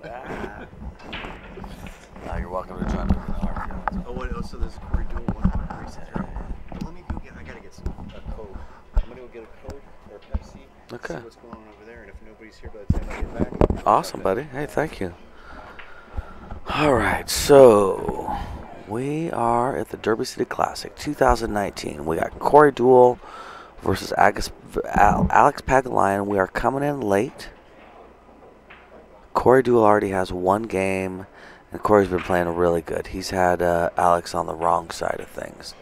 You're welcome to join me. Oh, what else? So there's Corey Deuel, OnePocket reset. Let me go get. I gotta get a code. I'm gonna go get a code or a Pepsi. Okay. See what's going on over there, and if nobody's here by the time I get back. Awesome, buddy. Hey, thank you. All right, so we are at the Derby City Classic 2019. We got Corey Deuel versus Alex Pagulayan. We are coming in late. Corey Deuel already has one game, and Corey's been playing really good. He's had Alex on the wrong side of things.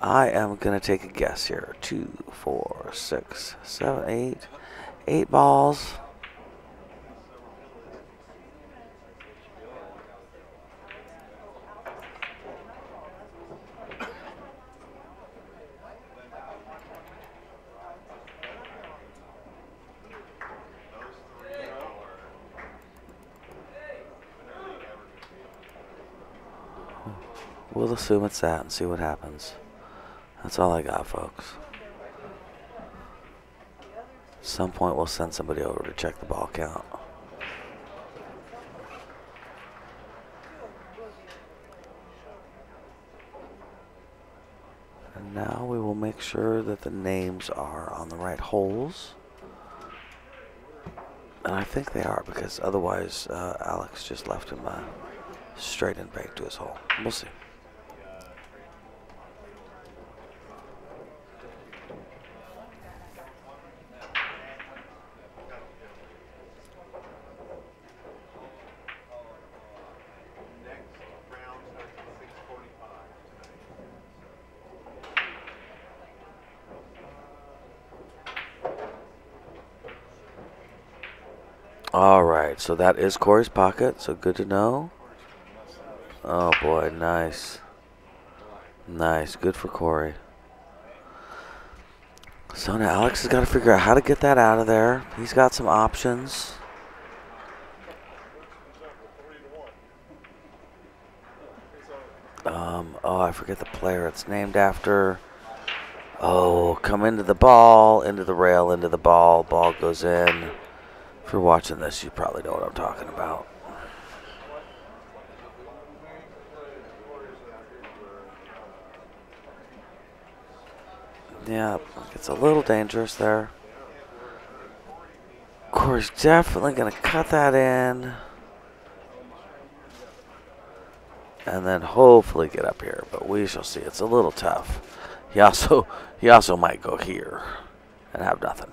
I am going to take a guess here. 2, 4, 6, 7, 8. 8 balls. We'll assume it's that and see what happens. That's all I got, folks. At some point, we'll send somebody over to check the ball count. And now we will make sure that the names are on the right holes. And I think they are, because otherwise Alex just left him straight and back to his hole. We'll see. All right, so that is Corey's pocket, so good to know. Oh boy, nice. Nice, good for Corey. So now Alex has got to figure out how to get that out of there. He's got some options. Oh, I forget the player it's named after. Oh, come into the ball, into the rail, into the ball. Ball goes in. If you're watching this, you probably know what I'm talking about. Yeah, it's a little dangerous there. Corey's definitely going to cut that in. And then hopefully get up here, but we shall see. It's a little tough. He also might go here and have nothing.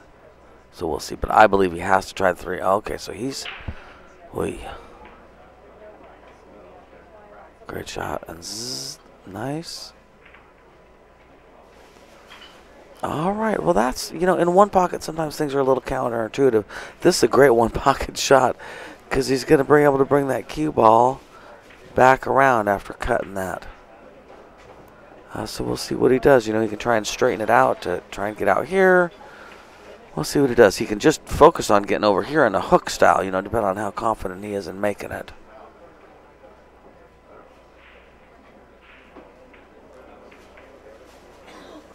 So we'll see. But I believe he has to try the 3. Okay, so he's... Great shot. And zzz, nice. All right. Well, that's, in one pocket, sometimes things are a little counterintuitive. This is a great one pocket shot because he's going to be able to bring that cue ball back around after cutting that. So we'll see what he does. He can try and straighten it out to try and get out here. We'll see what he does. He can just focus on getting over here in a hook style, depending on how confident he is in making it.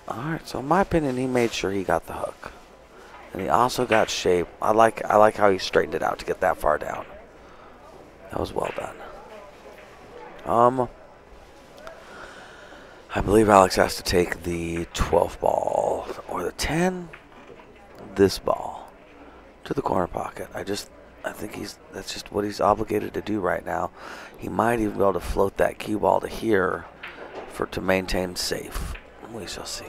All right, so in my opinion, he made sure he got the hook. And he also got shape. I like how he straightened it out to get that far down. That was well done. I believe Alex has to take the 12th ball or the 10. This ball to the corner pocket. I think that's just what he's obligated to do right now. He might even be able to float that cue ball to here to maintain safe. We shall see.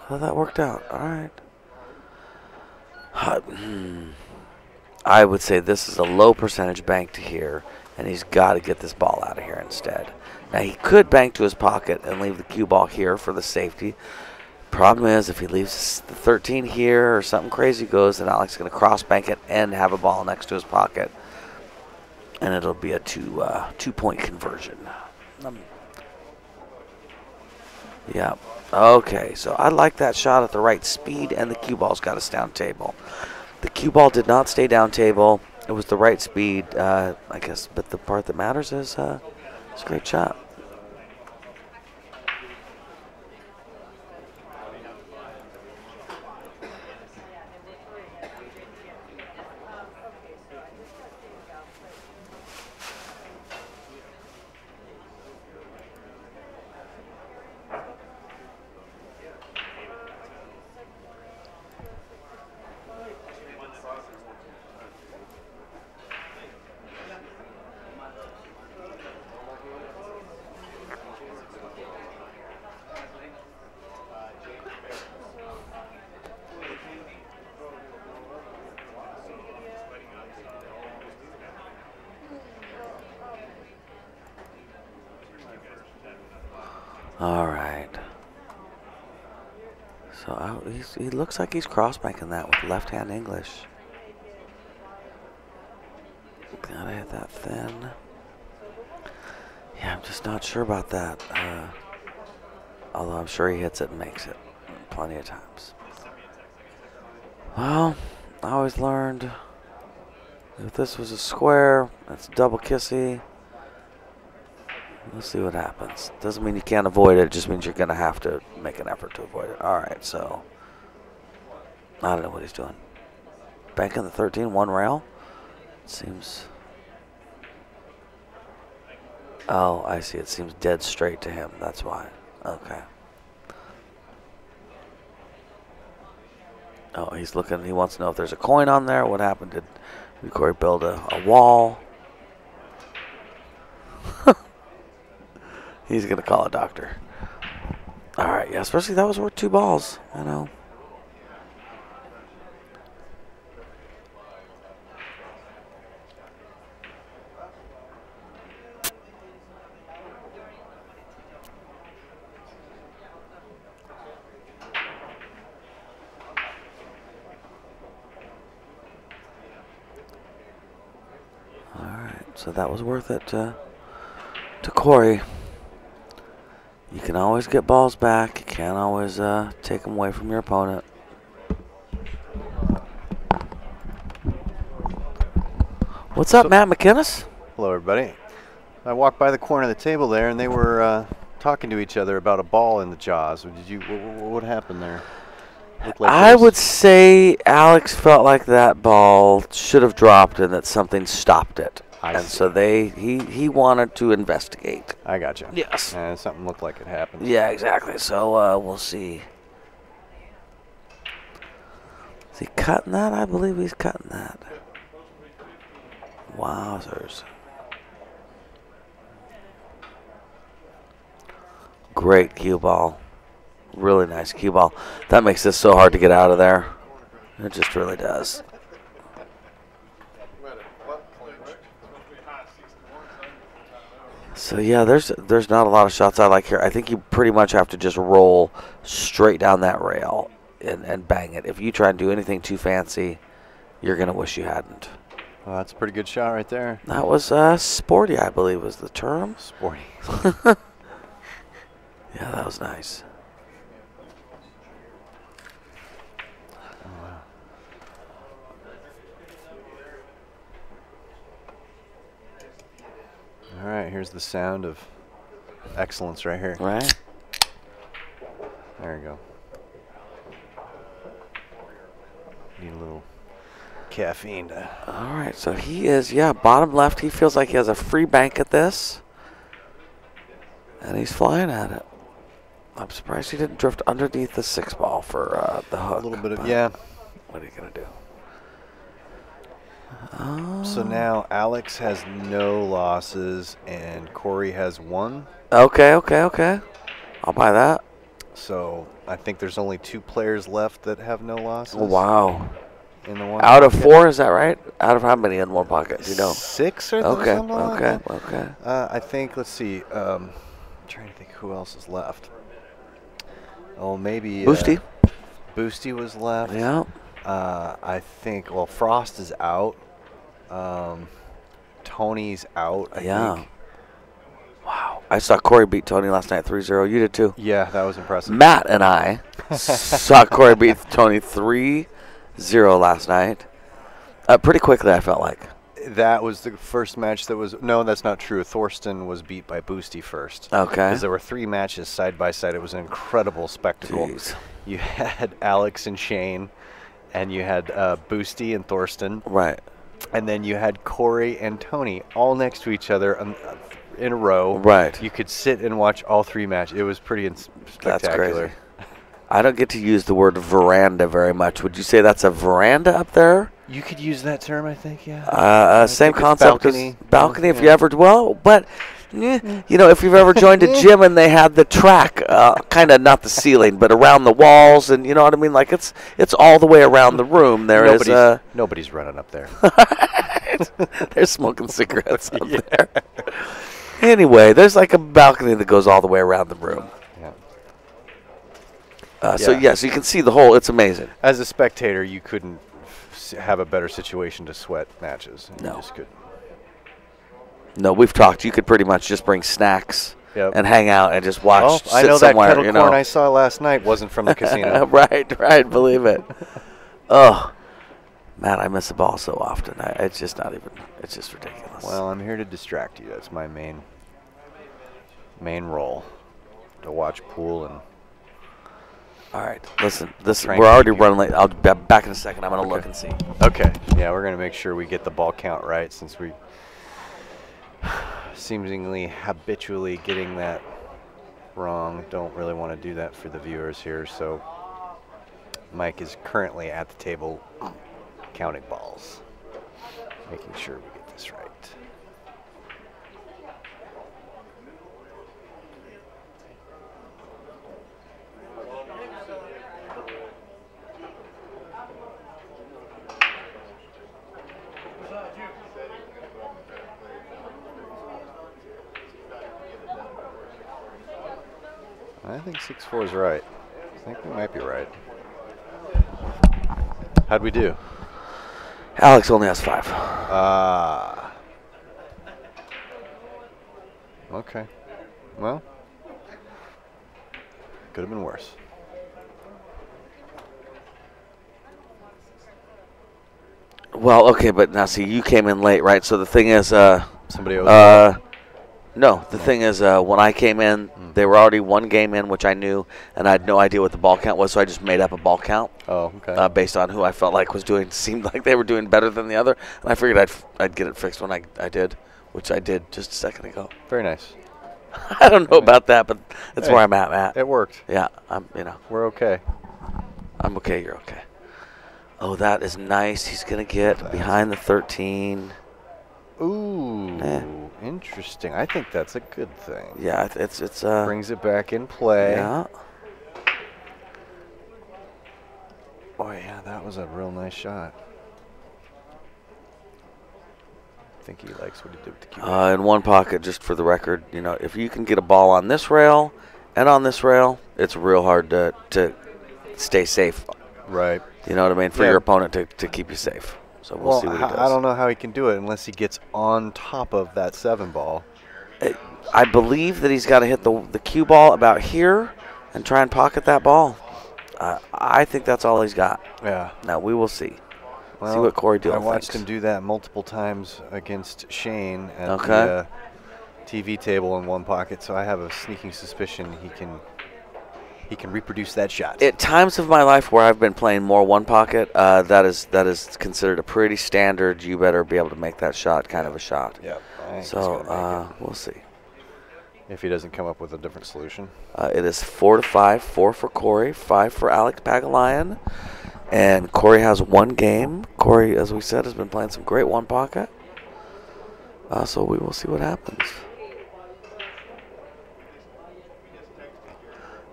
Well, that worked out. All right. I would say this is a low percentage bank to here, and he's got to get this ball out of here instead. Now, he could bank to his pocket and leave the cue ball here for the safety. Problem is, if he leaves the 13 here or something crazy goes, then Alex is going to cross bank it and have a ball next to his pocket, and it'll be a two-point conversion. Yeah. Okay, so I like that shot at the right speed, and the cue ball's got us down table. The cue ball did not stay down table. It was the right speed, I guess, but the part that matters is it's a great shot. All right. So he looks like he's cross-banking that with left-hand English. Gotta hit that thin. Yeah, I'm just not sure about that. Although I'm sure he hits it and makes it plenty of times. Well, I always learned if this was a square, that's double kissy. Let's see what happens. Doesn't mean you can't avoid it. It just means you're going to have to make an effort to avoid it. All right, so I don't know what he's doing. Banking the 13, one rail. Seems. Oh, I see. It seems dead straight to him. That's why. Okay. Oh, he's looking. He wants to know if there's a coin on there. What happened? Did Corey build a wall? He's going to call a doctor. All right, yeah, especially that was worth 2 balls, you know. All right, so that was worth it to Corey. You can always get balls back. You can't always take them away from your opponent. What's up, Matt McInnes? Hello, everybody. I walked by the corner of the table there, and they were talking to each other about a ball in the jaws. Did you? What happened there? Like I would say Alex felt like that ball should have dropped and that something stopped it. And so he wanted to investigate. I gotcha. Yes. And something looked like it happened. Yeah, exactly. So we'll see. Is he cutting that? I believe he's cutting that. Wowzers. Great cue ball. Really nice cue ball. That makes this so hard to get out of there. It just really does. So yeah, there's not a lot of shots I like here. I think you pretty much have to just roll straight down that rail and bang it. If you try and do anything too fancy, you're gonna wish you hadn't. Well, that's a pretty good shot right there. That was sporty, I believe was the term. Sporty. Yeah, that was nice. All right, here's the sound of excellence right here. Right. There you go. Need a little caffeine to. All right, so he is, yeah, bottom left. He feels like he has a free bank at this. And he's flying at it. I'm surprised he didn't drift underneath the 6 ball for the hook. A little bit of, yeah. What are you going to do? So now Alex has no losses and Corey has 1. Okay. I'll buy that. So I think there's only 2 players left that have no losses. Oh, wow. In the one Out of pocket. 4, is that right? Out of how many in one pocket? Do you know? 6 or Okay. something like that. Okay. I think, let's see. I'm trying to think who else is left. Oh, maybe. Boosty. Boosty was left. Yeah. I think, well, Frost is out. Tony's out. I think. Wow. I saw Corey beat Tony last night 3-0. You did too. Yeah, that was impressive. Matt and I saw Corey beat Tony 3-0 last night. Pretty quickly, I felt like. That was the first match that was. No, that's not true. Thorsten was beat by Boosty first. Okay. Because there were 3 matches side by side. It was an incredible spectacle. Jeez. You had Alex and Shane, and you had Boosty and Thorsten. Right. And then you had Corey and Tony all next to each other in a row. Right. You could sit and watch all 3 matches. It was pretty spectacular. That's crazy. I don't get to use the word veranda very much. Would you say that's a veranda up there? You could use that term, I think, yeah. Same think it's concept balcony. as balcony if Yeah. you ever, well, but, you know, if you've ever joined a gym and they had the track, kind of not the ceiling, but around the walls, and you know what I mean? Like it's all the way around the room. Nobody's running up there. They're smoking cigarettes up there. Anyway, there's like a balcony that goes all the way around the room. So yes, you can see the hole. It's amazing. As a spectator, you couldn't have a better situation to sweat matches. You No. just couldn't. No, we've talked. You could pretty much just bring snacks and hang out and just watch. Well, sit I know somewhere, that kettle corn I saw last night wasn't from the casino. right. Believe it. Oh, man, I miss the ball so often. It's just not even. It's just ridiculous. Well, I'm here to distract you. That's my main role, to watch pool and. All right, listen. We're already running late. I'll be back in a second. I'm gonna look and see. Okay. Yeah, we're gonna make sure we get the ball count right, since we seemingly habitually getting that wrong. Don't really want to do that for the viewers here. So Mike is currently at the table counting balls, making sure we get this right. I think 6-4 is right. I think we might be right. How'd we do? Alex only has 5. Okay. Well, could have been worse. Well, okay, but now see, you came in late, right? So the thing is, Somebody owes no, the thing is, when I came in, they were already one game in, which I knew, and I had no idea what the ball count was, so I just made up a ball count. Oh, okay. Based on who I felt like seemed like they were doing better than the other, and I figured I'd get it fixed when I did, which I did just a second ago. Very nice. I don't know about that, but that's where I'm at, Matt. It worked. Yeah, We're okay. I'm okay. You're okay. Oh, that is nice. He's gonna get behind the 13. Ooh, interesting. I think that's a good thing. Yeah, it's brings it back in play. Yeah. Oh yeah, that was a real nice shot. I think he likes what he did with the cue. In one pocket, just for the record, if you can get a ball on this rail and on this rail, it's real hard to stay safe. Right. You know what I mean? For your opponent to keep you safe. So we'll see what he does. I don't know how he can do it unless he gets on top of that 7 ball. I believe that he's got to hit the cue ball about here and try and pocket that ball. I think that's all he's got. Yeah. Now we will see. Well, see what Corey Deuel I watched thinks. him do that multiple times against Shane at Okay. the TV table in one pocket, so I have a sneaking suspicion he can reproduce that shot. At times of my life where I've been playing more one pocket, that is considered a pretty standard. You better be able to make that shot, kind of a shot. Yeah. So we'll see. If he doesn't come up with a different solution. It is 4-5, 4 for Corey, 5 for Alex Pagulayan, and Corey has 1 game. Corey, as we said, has been playing some great one pocket. So we will see what happens.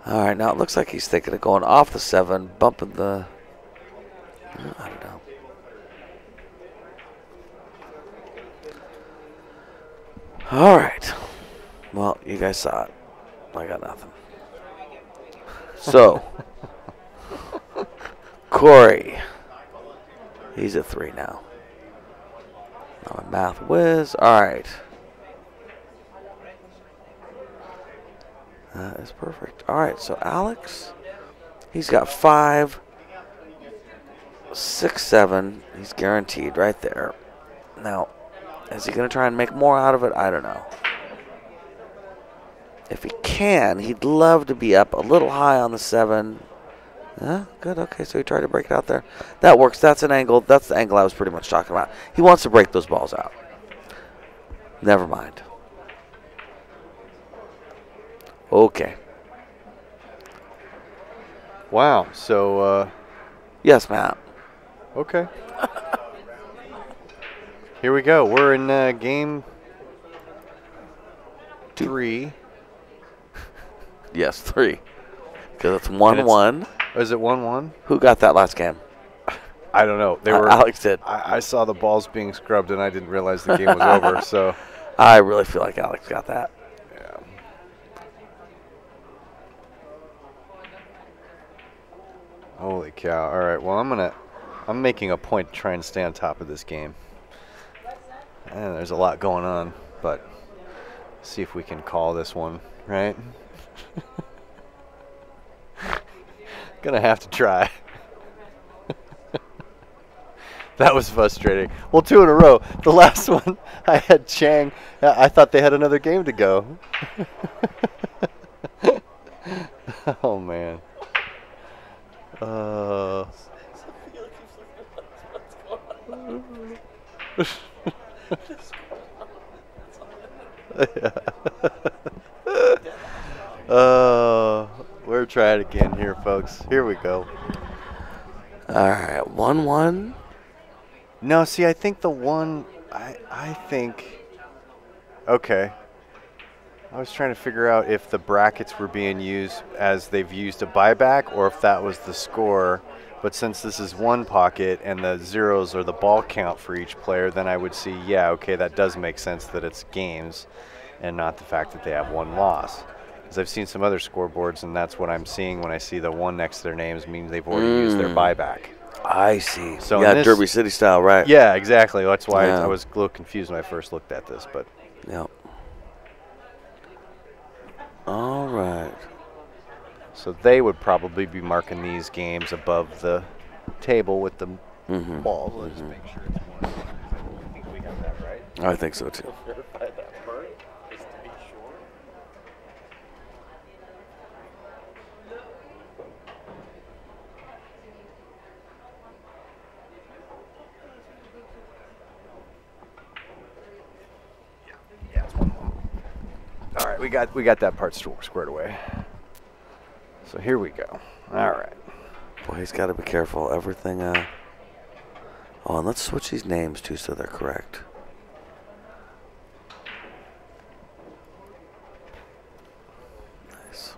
All right, now it looks like he's thinking of going off the 7, bumping the. I don't know. All right. Well, you guys saw it. I got nothing. So, Corey. He's at 3 now. I'm a math whiz. All right. That is perfect. All right, so Alex, he's got 5, 6, 7. He's guaranteed right there. Now, is he going to try and make more out of it? I don't know. If he can, he'd love to be up a little high on the 7. Good. Okay, so he tried to break it out there. That works. That's an angle. That's the angle I was pretty much talking about. He wants to break those balls out. Never mind. Okay. Wow. So, yes, Matt. Okay. Here we go. We're in game 3. Yes, 3. Because it's 1-1. Is it 1-1? Who got that last game? I don't know. They were. Alex did. I saw the balls being scrubbed, and I didn't realize the game was over. So I really feel like Alex got that. Yeah. Holy cow. All right, well, I'm making a point to try and stay on top of this game. And there's a lot going on, but see if we can call this one, right? Gonna have to try. That was frustrating. Well, 2 in a row. The last one, I had Chang. I thought they had another game to go. Oh, man. We're trying again here, folks. Here we go. All right, 1-1. No, see, I think the one, I think, okay. I was trying to figure out if the brackets were being used as they've used a buyback or if that was the score. But since this is OnePocket and the zeros are the ball count for each player, then I would see, yeah, okay, that does make sense that it's games and not the fact that they have one loss. Because I've seen some other scoreboards, and that's what I'm seeing when I see the one next to their names, means they've already used their buyback. I see. So yeah, Derby City style, right? Yeah, exactly. That's why I was a little confused when I first looked at this. But yep. All right. So they would probably be marking these games above the table with the balls. Let's just make sure it's one. I think we have that right. I think so too. Verify that part, just to be sure. Yeah, it's 1-1. All right, we got that part squared away. So here we go. All right. Boy, he's got to be careful. Everything. Oh, and let's switch these names too so they're correct. Nice.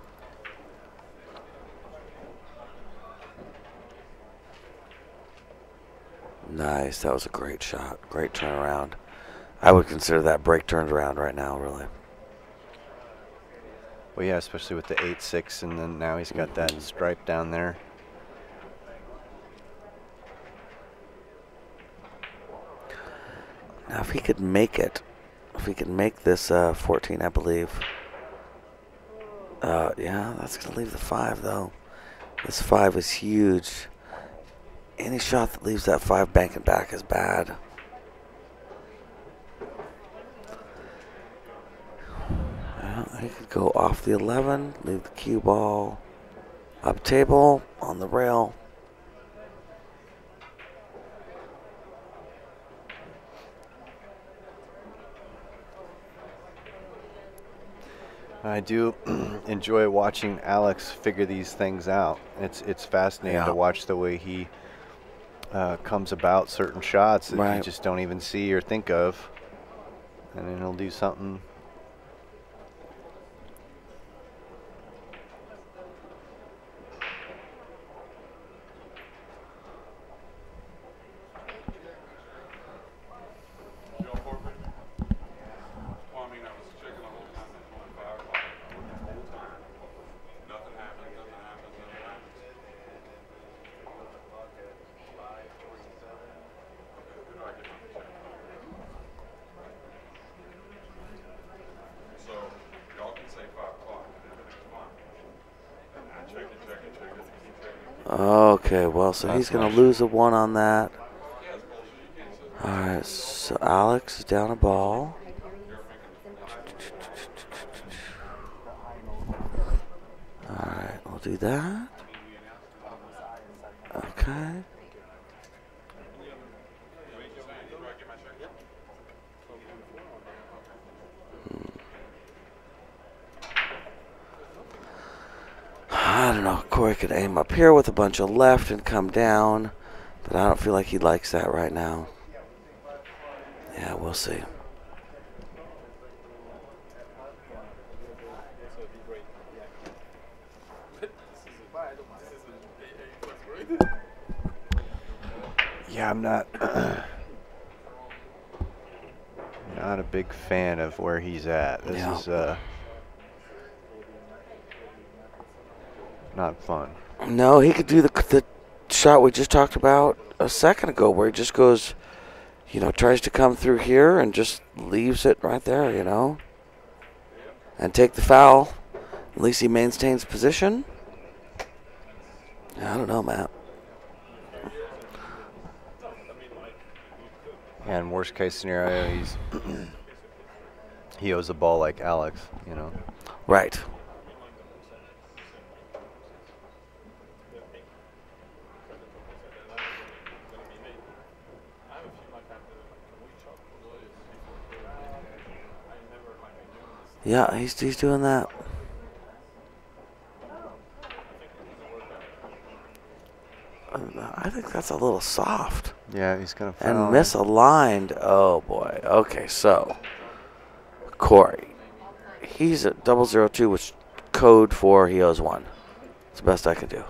Nice. That was a great shot. Great turnaround. I would consider that break turned around right now, really. Well, yeah, especially with the 8-6, and then now he's got that stripe down there. Now, if he could make it, if he could make this 14, I believe. Yeah, that's going to leave the 5, though. This 5 is huge. Any shot that leaves that 5 banking back is bad. He could go off the 11, leave the cue ball up table on the rail. I do enjoy watching Alex figure these things out. It's fascinating to watch the way he comes about certain shots that you just don't even see or think of, and then he'll do something. Okay, well, so he's going to lose a 1 on that. All right, so Alex is down a ball. All right, we'll do that. Okay. I don't know. Corey could aim up here with a bunch of left and come down, but I don't feel like he likes that right now. Yeah, we'll see. Yeah, I'm not not a big fan of where he's at. This is not fun. No, he could do the shot we just talked about a second ago where he just goes, tries to come through here and just leaves it right there, and take the foul. At least he maintains position. I don't know, Matt. And worst case scenario, he owes a ball like Alex, Right. Yeah, he's doing that. I think that's a little soft. Yeah, he's gonna foul. And misaligned. Oh boy. Okay, so Corey, he's at 002, which code for he owes 1. It's the best I can do.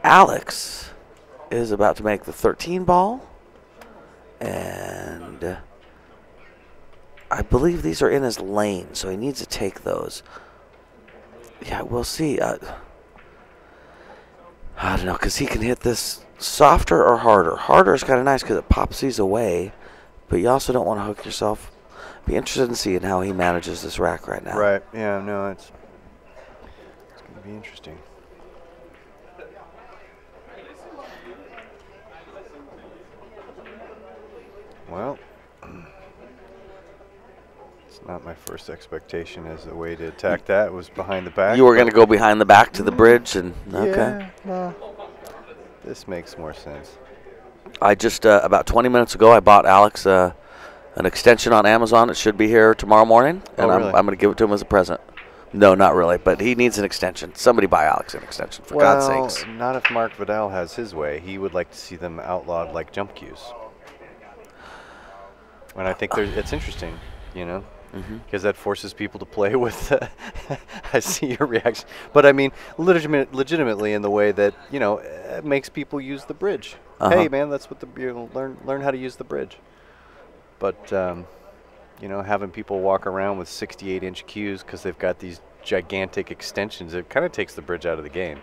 Alex is about to make the 13 ball, and I believe these are in his lane, so he needs to take those. Yeah, we'll see. I don't know, because he can hit this softer or harder. Harder is kind of nice because it pops these away, but you also don't want to hook yourself. Be interested in seeing how he manages this rack right now. Right, yeah, no, it's going to be interesting. Well, it's not my first expectation as a way to attack that. It was behind the back. You were going to go behind the back to the bridge, and okay. Yeah, no. This makes more sense. I just, about 20 minutes ago, I bought Alex an extension on Amazon. It should be here tomorrow morning, and really? I'm going to give it to him as a present. No, not really, but he needs an extension. Somebody buy Alex an extension, for God's sakes. Not if Mark Vidal has his way. He would like to see them outlawed like jump cues. And I think it's interesting, because that forces people to play with. I see your reaction, but I mean, legitimately in the way that it makes people use the bridge. Hey, man, that's what learn how to use the bridge. But having people walk around with 68-inch cues because they've got these gigantic extensions, it kind of takes the bridge out of the game.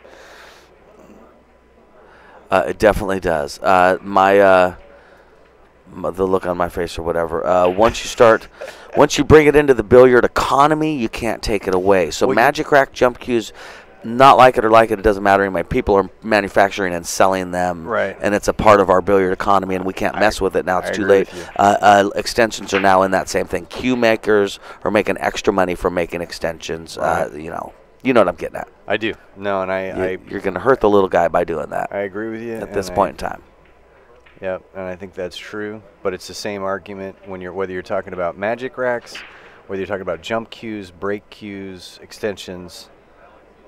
It definitely does. The look on my face or whatever. Once you bring it into the billiard economy, you can't take it away. So Magic Rack jump cues, not like it or like it doesn't matter anyway. People are manufacturing and selling them, right? And it's a part of our billiard economy, and we can't mess with it now. It's too late. Extensions are now in that same thing. Cue makers are making extra money from making extensions. Right. You know what I'm getting at. I do. No, and you're going to hurt the little guy by doing that. I agree with you at this point in time. Yep, and I think that's true. But it's the same argument whether you're talking about Magic Racks, whether you're talking about jump cues, break cues, extensions.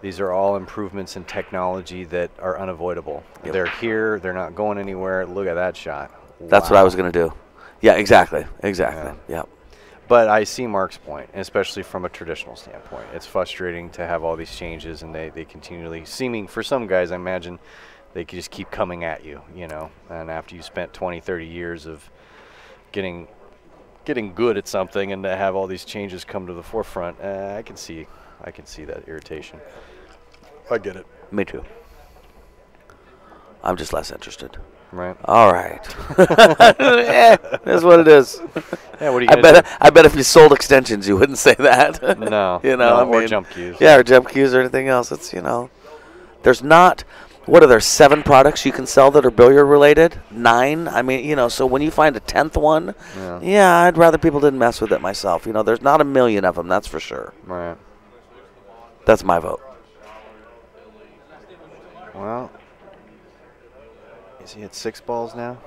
These are all improvements in technology that are unavoidable. Yep. They're here. They're not going anywhere. Look at that shot. That's what I was going to do. Yeah, exactly. Yeah. Yep. But I see Mark's point, especially from a traditional standpoint. It's frustrating to have all these changes, and they continually seeming, for some guys, I imagine, they could just keep coming at you, and after you spent 20, 30 years of getting good at something and to have all these changes come to the forefront, I can see that irritation. I get it. Me too. I'm just less interested. Right. All right. That's what it is. Yeah, what are you I bet if you sold extensions, you wouldn't say that. No. Or jump cues. Yeah, or jump cues or anything else. It's, there's not, what are there, 7 products you can sell that are billiard related? 9? I mean, so when you find a 10th one, yeah, I'd rather people didn't mess with it myself. There's not a million of them, that's for sure. Right. That's my vote. Well, is he at 6 balls now?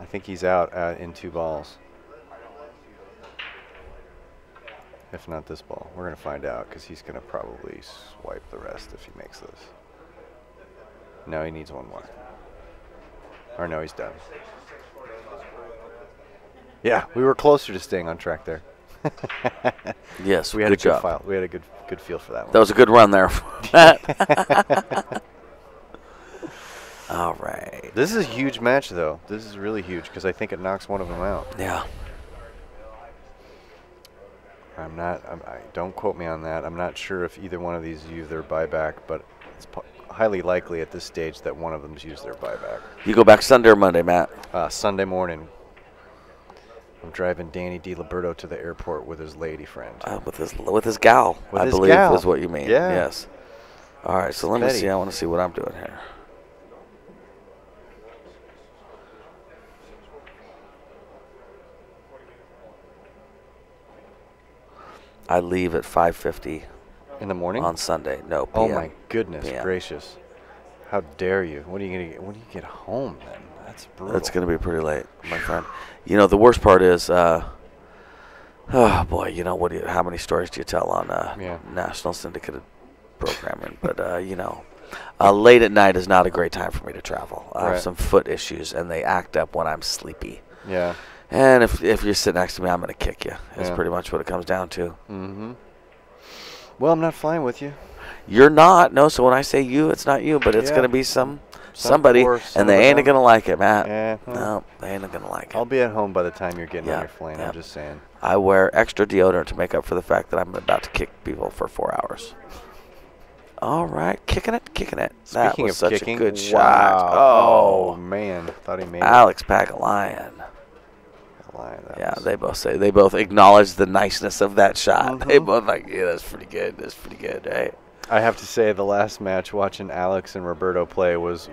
I think he's out in 2 balls. If not this ball. We're going to find out because he's going to probably swipe the rest if he makes this. No, he needs one more. Or no, he's done. Yeah, we were closer to staying on track there. Yes, we had good job. We had a good feel for that one. That was a good run there. All right. This is a huge match, though. This is really huge because I think it knocks one of them out. Yeah. Don't quote me on that. I'm not sure if either one of these use their buyback, but It's highly likely at this stage that one of them's used their buyback. You go back Sunday or Monday, Matt? Sunday morning. I'm driving Danny DiLiberto to the airport with his lady friend. With his gal, With I his believe gal. is what you mean. Yeah. Yes. All right, so let me see. I want to see what I'm doing here. I leave at 5:50 in the morning on Sunday. No, PM. Oh my goodness PM. gracious! How dare you? When are you gonna get? When do you get home then? That's brutal. It's gonna be pretty late, my friend. You know, the worst part is, oh boy, you know what? How many stories do you tell on national syndicated programming? But you know, late at night is not a great time for me to travel. I have some foot issues, and they act up when I'm sleepy. Yeah. And if you're sitting next to me, I'm gonna kick you. That's pretty much what it comes down to. Mm-hmm. Well, I'm not flying with you. You're not. No. So when I say you, it's not you, but it's gonna be somebody, and they ain't gonna like it, Matt. Yeah. No, they ain't gonna like it. I'll be at home by the time you're getting on your plane. I'm just saying. I wear extra deodorant to make up for the fact that I'm about to kick people for 4 hours. All right, kicking it. That was such a good shot. Oh man, thought he made Alex Pagulayan. Yeah, they both acknowledge the niceness of that shot. Mm-hmm. They both like, yeah, that's pretty good, right? I have to say, the last match, watching Alex and Roberto play was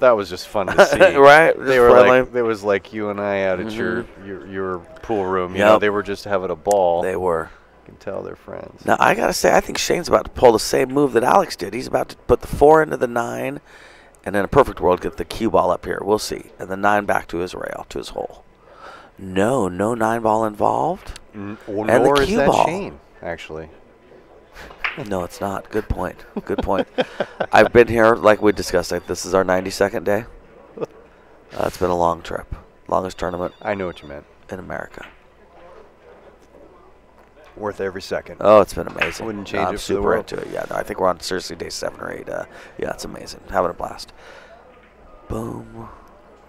just fun to see. Right? They were like, it was like you and I out at your pool room. You know, they were just having a ball. They were. You can tell they're friends. Now I gotta say, I think Shane's about to pull the same move that Alex did. He's about to put the 4 into the 9, and in a perfect world, get the cue ball up here. We'll see, and the 9 back to his rail, to his hole. No 9 ball involved. And the cue is that ball. Shane, actually. No, it's not. Good point. I've been here, like we discussed. Like, this is our 92nd day. It's been a long trip. Longest tournament. I know what you meant. In America. Worth every second. Oh, it's been amazing. Wouldn't change I'm it for the super world. into it. Yeah, no, I think we're on seriously day 7 or 8. Yeah, it's amazing. Having a blast. Boom.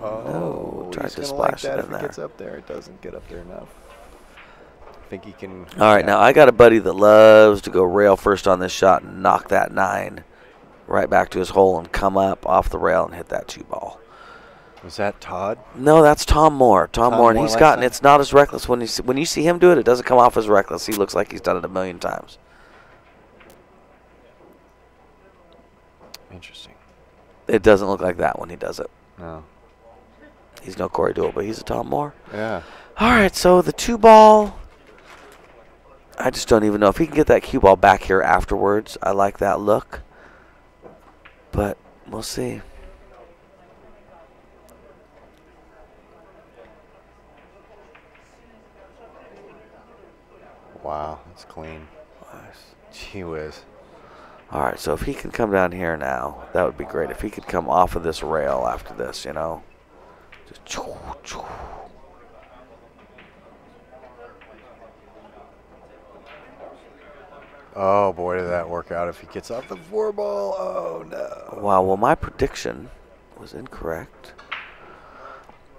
Oh, tried he's to gonna splash like that it if in it there. gets up there. It doesn't get up there enough. I think he can. All right, now I got a buddy that loves to go rail first on this shot and knock that 9 right back to his hole and come up off the rail and hit that 2 ball. Was that Todd? No, that's Tom Moore. Tom Moore, and he's gotten. It's not as reckless when you see him do it. It doesn't come off as reckless. He looks like he's done it a million times. Interesting. It doesn't look like that when he does it. No. He's no Corey Deuel, but he's a Tom Moore. Yeah. All right, so the 2 ball. I just don't even know if he can get that cue ball back here afterwards. I like that look, but we'll see. Wow, that's clean. Nice. Gee whiz. All right, so if he can come down here now, that would be great. If he could come off of this rail after this, you know. Just oh, boy, did that work out if he gets off the 4 ball. Oh, no. Wow, well, my prediction was incorrect.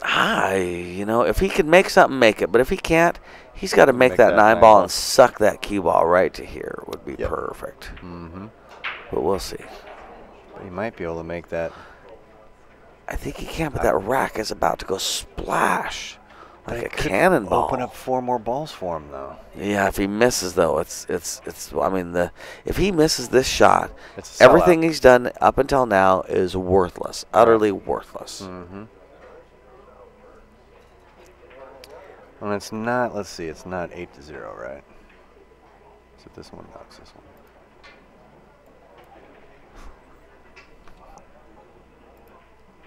You know, if he can make something, make it. But if he can't, he's got to make that 9 ball and suck that cue ball right to here. Would be perfect. Mm-hmm. But we'll see. But he might be able to make that. I think he can, but that rack is about to go splash like a cannonball. Open up 4 more balls for him, though. Yeah, if he misses, though, it's. I mean, if he misses this shot, it's a everything he's done up until now is worthless, utterly worthless. Mm-hmm. And it's not. Let's see. It's not 8-0, right? Is it this one? No, it's this one.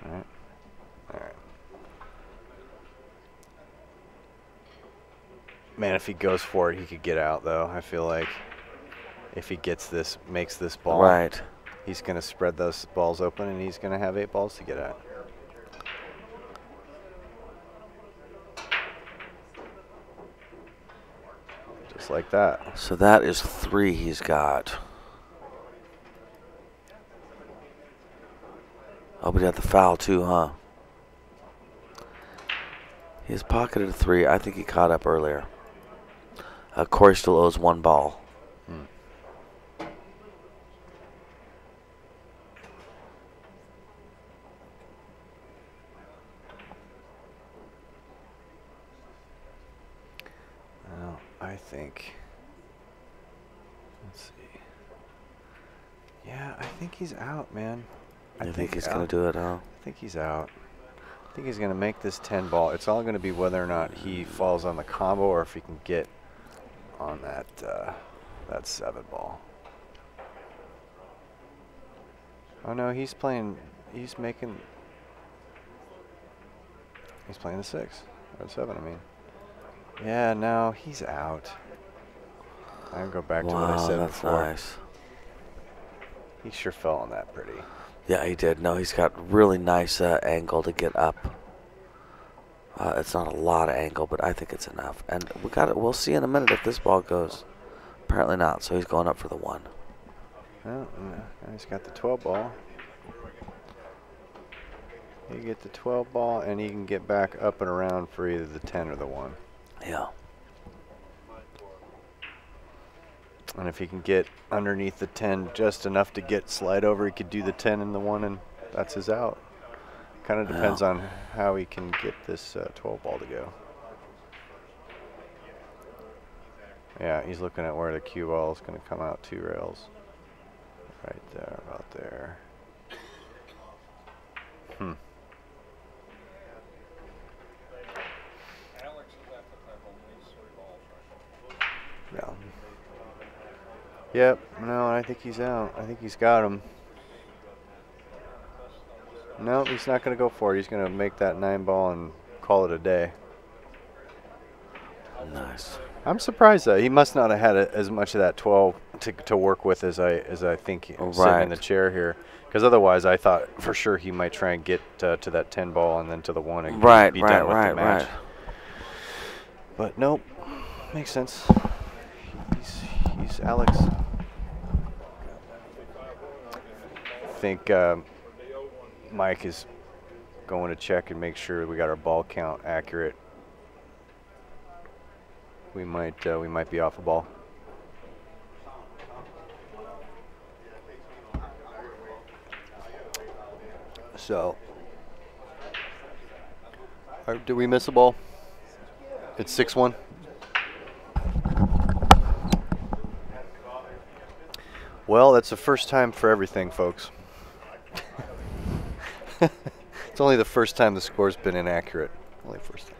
All right. All right. Man, if he goes for it, he could get out, though. I feel like if he gets this, makes this ball, right, he's going to spread those balls open, and he's going to have 8 balls to get at. Just like that. So that is 3 he's got. Oh, but he had the foul too, huh? He's pocketed 3. I think he caught up earlier. Corey still owes 1 ball. think. Let's see. Yeah, I think he's out, man. You think he's going to do it, huh? I think he's out. I think he's going to make this 10 ball. It's all going to be whether or not he falls on the combo or if he can get on that 7 ball. Oh no, he's playing the 6 or 7, I mean. Yeah, no, he's out. I can go back to what I said before. Nice. He sure fell on that pretty. Yeah, he did. No, he's got really nice angle to get up. It's not a lot of angle, but I think it's enough. And we'll see in a minute if this ball goes. Apparently not, so he's going up for the 1. Oh, he's got the 12 ball. You get the 12 ball, and he can get back up and around for either the 10 or the 1. Yeah. And if he can get underneath the 10 just enough to slide over, he could do the 10 and the 1, and that's his out. Kind of depends on how he can get this 12 ball to go. Yeah, he's looking at where the cue ball is going to come out 2 rails. Right there, about there. Yeah. Yep, no, I think he's out. I think he's got him. No, he's not going to go for it. He's going to make that 9 ball and call it a day. Nice. I'm surprised that he must not have had as much of that 12 to work with as I think sitting in the chair here. Because otherwise, I thought for sure he might try and get to that 10 ball and then to the 1 and be done with the match. But nope, makes sense. He's Alex. I think Mike is going to check and make sure we got our ball count accurate. We might be off a ball. So, did we miss a ball? It's 6-1. Well, that's the first time for everything, folks. It's only the first time the score's been inaccurate. Only first time.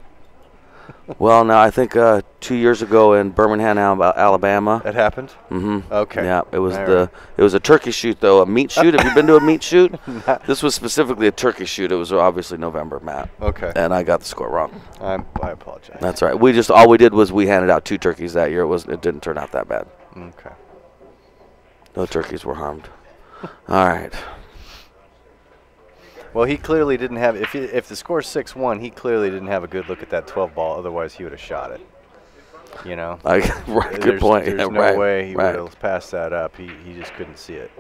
Well, now I think 2 years ago in Birmingham, Alabama. That happened? Mm-hmm. Okay. Yeah, it was a turkey shoot though, a meat shoot. Have you been to a meat shoot? This was specifically a turkey shoot. It was obviously November, Matt. Okay. And I got the score wrong. I apologize. That's all right. All we did was we handed out 2 turkeys that year. It didn't turn out that bad. Okay. No turkeys were harmed. All right. Well, he clearly didn't have. If the score's 6-1, he clearly didn't have a good look at that 12 ball. Otherwise, he would have shot it. You know. Right. Good point. There's no way he would have passed that up. He just couldn't see it.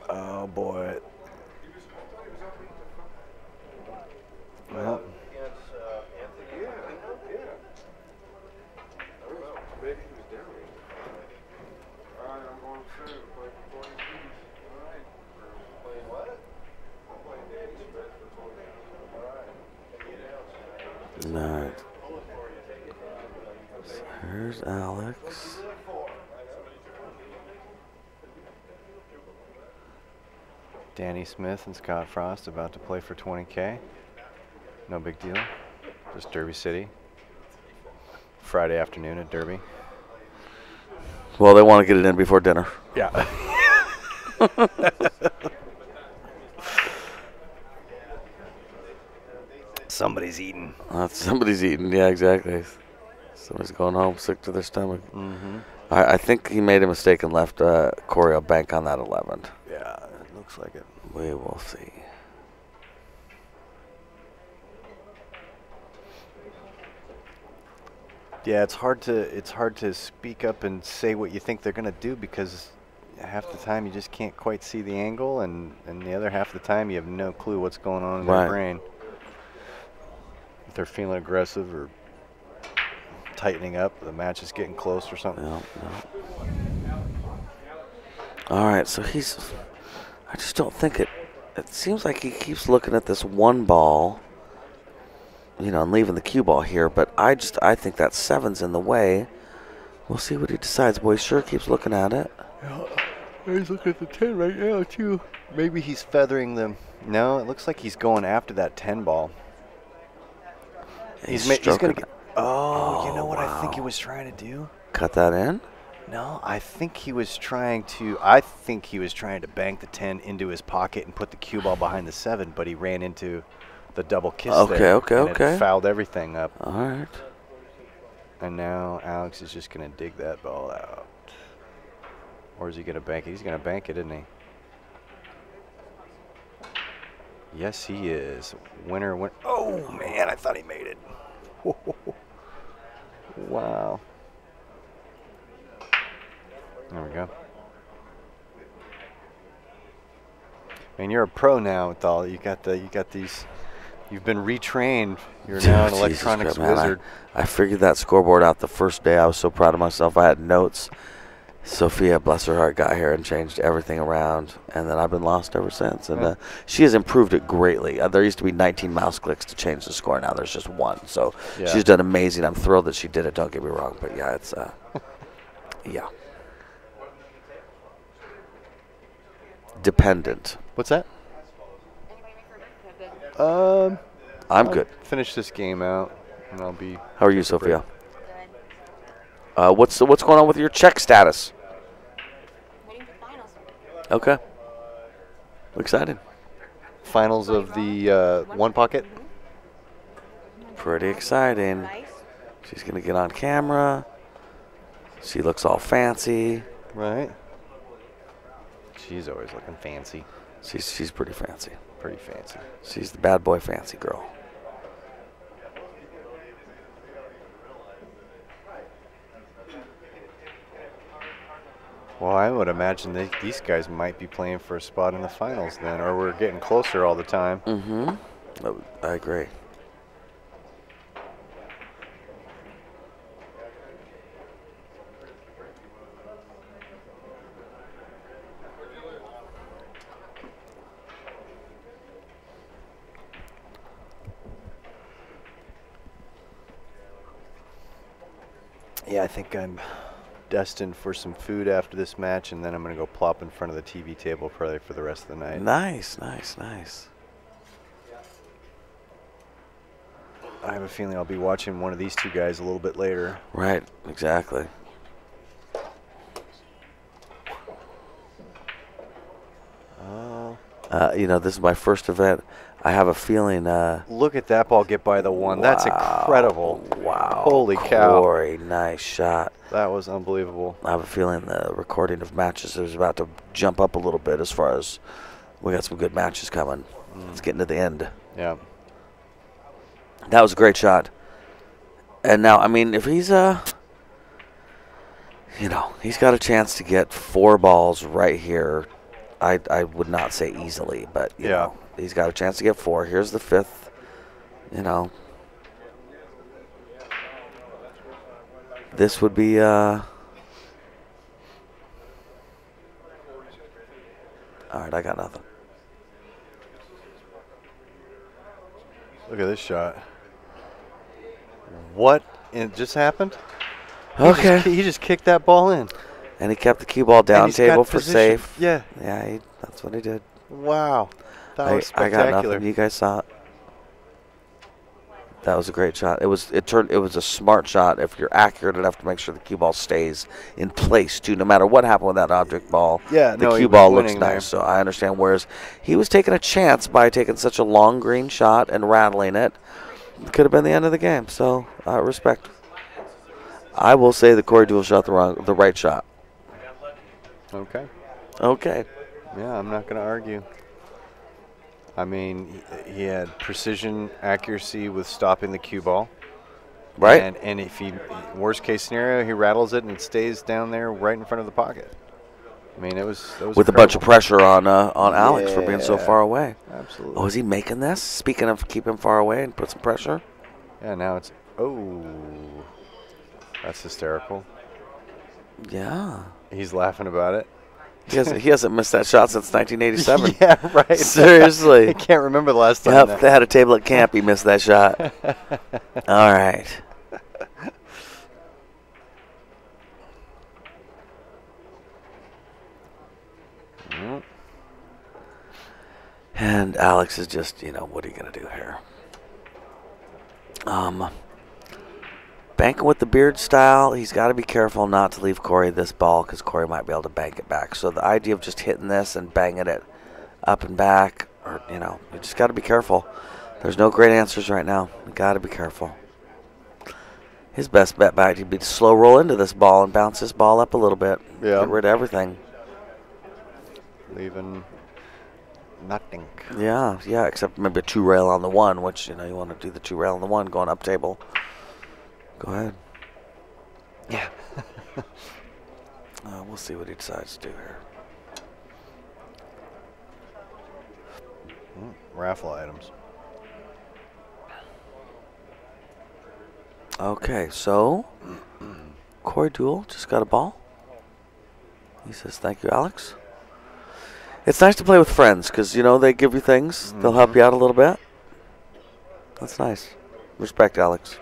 Oh boy. Well. All right. So here's Alex. Danny Smith and Scott Frost about to play for $20K. No big deal. Just Derby City. Friday afternoon at Derby. Well, they want to get it in before dinner. Yeah. Somebody's eating. Somebody's eating. Yeah, exactly. Somebody's going home sick to their stomach. Mm-hmm. I think he made a mistake and left Corey a bank on that 11. Yeah, it looks like it. We will see. Yeah, it's hard to speak up and say what you think they're gonna do because half the time you just can't quite see the angle, and the other half of the time you have no clue what's going on in their brain. If they're feeling aggressive or tightening up, the match is getting close or something. No. All right, so I just don't think it seems like he keeps looking at this 1 ball and leaving the cue ball here. But I think that 7's in the way. We'll see what he decides. Boy, he sure keeps looking at it. Yeah, he's looking at the 10 right now, too. Maybe he's feathering them. No, it looks like he's going after that 10 ball. He's going to get... Oh, you know what I think he was trying to do? Cut that in? No, I think he was trying to... I think he was trying to bank the 10 into his pocket and put the cue ball behind the 7, but he ran into the double kiss there. Okay. It fouled everything up. All right. And now Alex is just going to dig that ball out. Or is he going to bank it? He's going to bank it, isn't he? Yes, he is. Winner. Oh, man, I thought he made it. Wow. There we go. And you're a pro now, Deuel. You got these. You've been retrained. You're now an electronics wizard. I figured that scoreboard out the first day. I was so proud of myself. I had notes. Sophia, bless her heart, got here and changed everything around, and then I've been lost ever since. And she has improved it greatly. There used to be 19 mouse clicks to change the score. Now there's just 1. So she's done amazing. I'm thrilled that she did it. Don't get me wrong, but yeah, it's yeah. Dependent. What's that? I'm good. Finish this game out, and I'll be. How are you, Sophia? What's going on with your check status? Waiting for finals. Okay. Excited. Finals of the OnePocket. Pretty exciting. Nice. She's gonna get on camera. She looks all fancy. Right. She's always looking fancy. She's pretty fancy. Pretty fancy. She's the bad boy fancy girl. Well, I would imagine these guys might be playing for a spot in the finals then, or we're getting closer all the time. Mm-hmm. I agree. Yeah, I think I'm destined for some food after this match, and then I'm going to go plop in front of the TV table probably for the rest of the night. Nice. I have a feeling I'll be watching one of these two guys a little bit later. Right, exactly. This is my first event. I have a feeling. Look at that ball get by the 1. Wow, That's incredible. Wow. Holy cow. Corey, nice shot. That was unbelievable. I have a feeling the recording of matches is about to jump up a little bit as far as we got some good matches coming. It's getting to the end. Yeah. That was a great shot. And now, I mean, if he's he's got a chance to get 4 balls right here. I would not say easily, but you know, he's got a chance to get 4. Here's the 5th. This would be all right, I got nothing. Look at this shot. What just happened? Okay. He just kicked that ball in. And he kept the cue ball down table for position. safe. Yeah. Yeah, that's what he did. Wow. That was I spectacular. got nothing. You guys saw it. That was a great shot. It was a smart shot if you're accurate enough to make sure the cue ball stays in place too. No matter what happened with that object ball, the cue ball looks nice. So I understand. Whereas he was taking a chance by taking such a long green shot and rattling it. It could have been the end of the game. So respect. I will say the Corey Deuel shot the right shot. Okay. Okay. Yeah, I'm not going to argue. I mean, he had precision, accuracy with stopping the cue ball. Right. And if he, worst case scenario, he rattles it and it stays down there right in front of the pocket. I mean, it was with incredible. a bunch of pressure on Alex for being so far away. Absolutely. Oh, is he making this? Speaking of keep him far away and put some pressure. Yeah, now it's that's hysterical. Yeah. He's laughing about it. He hasn't missed that shot since 1987. Yeah, right. Seriously. I can't remember the last time. Yep, they had a table at camp. He missed that shot. All right. And Alex is just, what are you going to do here? Banking with the beard style, he's got to be careful not to leave Corey this ball because Corey might be able to bank it back. So the idea of just hitting this and banging it up and back, or you just got to be careful. There's no great answers right now. You got to be careful. His best bet back would be to slow roll into this ball and bounce this ball up a little bit. Yeah. Get rid of everything. Leaving nothing. Yeah, except maybe a 2-rail on the 1, which, you want to do the 2-rail on the 1 going up table. Go ahead. Yeah. We'll see what he decides to do here. Raffle items. Okay, so Corey Deuel just got a ball. He says, thank you, Alex. It's nice to play with friends because, they give you things. They'll help you out a little bit. That's nice. Respect, Alex.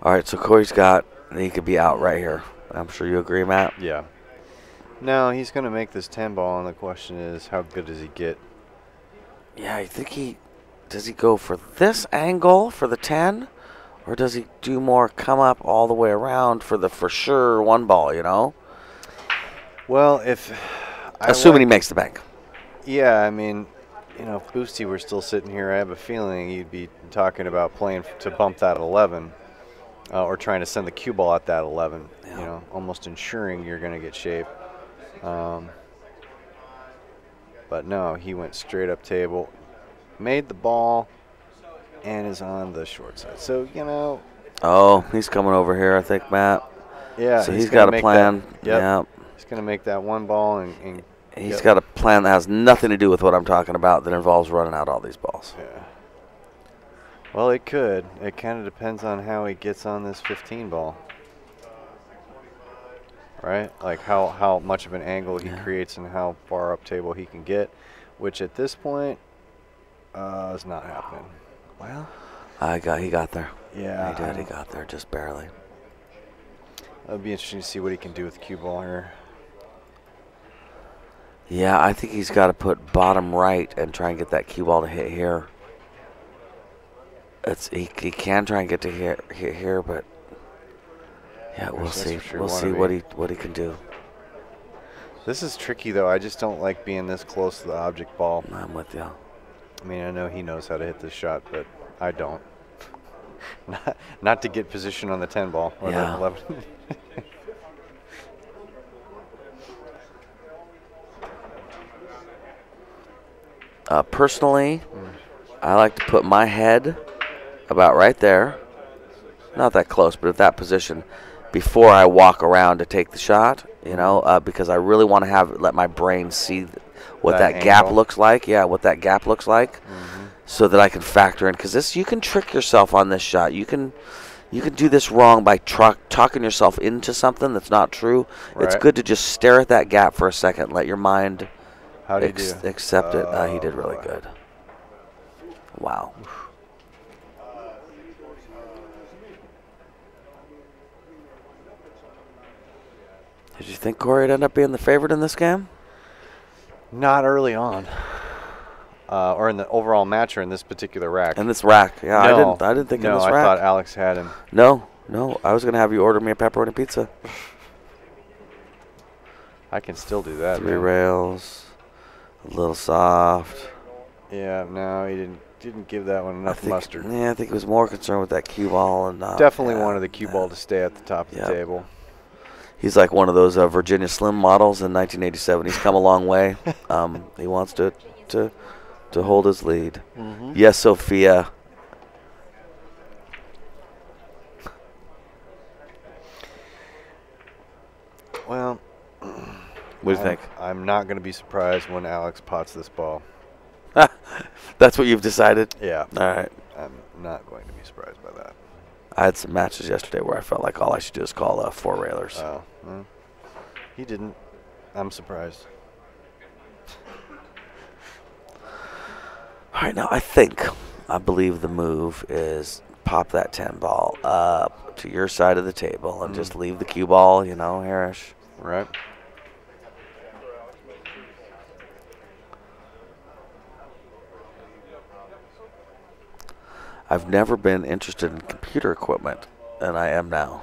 All right, so Corey's he could be out right here. I'm sure you agree, Matt. Yeah. Now he's going to make this 10 ball, and the question is, how good does he get? Yeah, I think does he go for this angle for the 10, or does he do more come up all the way around for sure 1 ball, Well, assuming he makes the bank. Yeah, I mean, if Boosty were still sitting here, I have a feeling he'd be talking about playing to bump that 11. Or trying to send the cue ball at that 11, almost ensuring you're going to get shape. But no, he went straight up table, made the ball, and is on the short side. So, Oh, he's coming over here, I think, Matt. Yeah. So he's got a plan. Yep. He's going to make that 1 ball. and he's got a plan that has nothing to do with what I'm talking about that involves running out all these balls. Yeah. Well, it could. It kind of depends on how he gets on this 15 ball. Right? Like how much of an angle he creates and how far up table he can get, which at this point is not happening. Well, he got there. Yeah. He did. He got there just barely. It'll be interesting to see what he can do with the cue ball here. Yeah, I think he's got to put bottom right and try and get that cue ball to hit here. He can try and get to here, but yeah, we'll see. We'll see what he can do. This is tricky though. I just don't like being this close to the object ball. I'm with you. I mean, I know he knows how to hit this shot, but I don't. Not to get position on the 10 ball or the 11. Personally, I like to put my head about right there, not that close, but at that position, before I walk around to take the shot, because I really want to let my brain see what that gap looks like. Yeah, what that gap looks like, so that I can factor in. Because you can trick yourself on this shot. You can do this wrong by talking yourself into something that's not true. Right. It's good to just stare at that gap for a second, let your mind accept it. He did really good. Wow. Did you think Corey would end up being the favorite in this game? Not early on. Or in the overall match or in this particular rack? In this rack, yeah. No. I didn't think in this I rack. thought Alex had him. No. I was going to have you order me a pepperoni pizza. I can still do that. 3 rails. A little soft. Yeah, no, he didn't give that one enough mustard. Yeah, I think he was more concerned with that cue ball. And definitely wanted the cue ball to stay at the top of the table. He's like one of those Virginia Slim models in 1987. He's come a long way. He wants to hold his lead. Yes, Sophia. Well, what do you think? I'm not going to be surprised when Alex pots this ball. That's what you've decided? Yeah. All right. I'm not going to be surprised by that. I had some matches yesterday where I felt like all I should do is call 4 railers. Oh, well, he didn't. I'm surprised. All right, now I believe the move is pop that 10 ball up to your side of the table and just leave the cue ball, you know, Harish. Right. I've never been interested in computer equipment, and I am now.